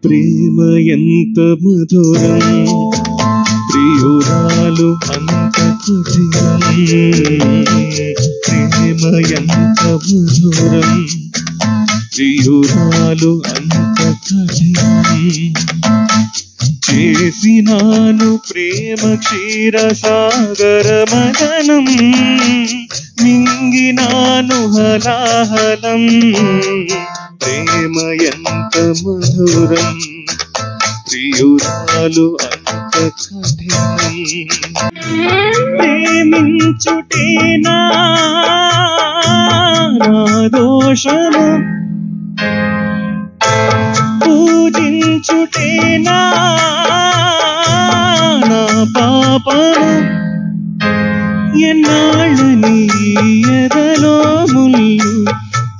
ప్రేమ ఎంత మధురం, ప్రియురాలు అంత కఠినం. ప్రేమ ఎంత మధురం, ప్రియురాలు అంత కఠినం. చేసినాను ప్రేమ క్షీరసాగర మదనం, మింగినాను హలాహలం. ప్రేమ ఎంత మధురం, ప్రియురాలు అంత కఠినం. ప్రేమించుటేనా నా దోషము, పూజించుటేనా నా పాపము. ఎన్నాళ్ళని ఎదలో ముళ్ళు,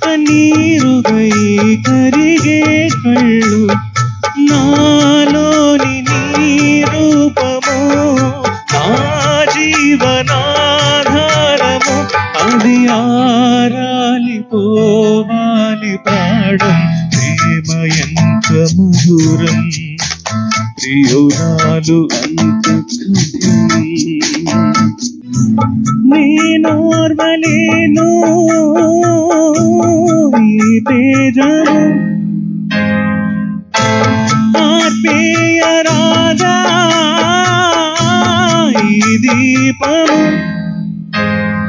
కన్నీరుగై కరిగే కళ్ళు. నాలోని నీ రూపము నా జీవనాధారము. అది ఆరాలి పోవాలి ప్రాణం. ప్రేమ ఎంత మధురం, ప్రియురాలు అంత కఠినం. నేనోర్వలేను ఈ తేజము, ఆర్పేయరాదా ఈ దీపము.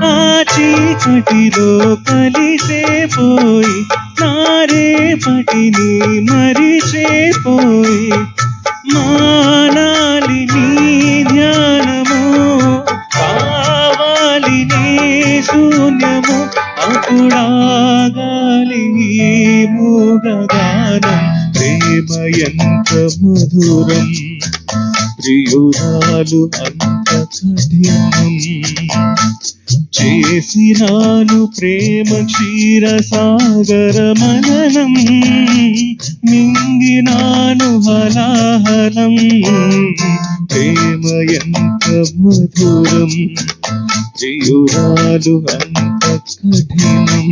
ఆ చీకటిలో కలిసే పోయి నారేపటిని మరిచేపోయి. మానాలి నీ ధ్యానము, కావాలి నీ శూన్యము. అప్పుడాగాలి ఈ మూగగానం. ప్రేమ ఎంత మధురం, ప్రియురాలు అంత కఠినం. చేసినాను ప్రేమ క్షీరసాగర మదనం, మింగినాను హలాహలం. ప్రేమ ఎంత మధురం, ప్రియురాలు అంత కఠినం.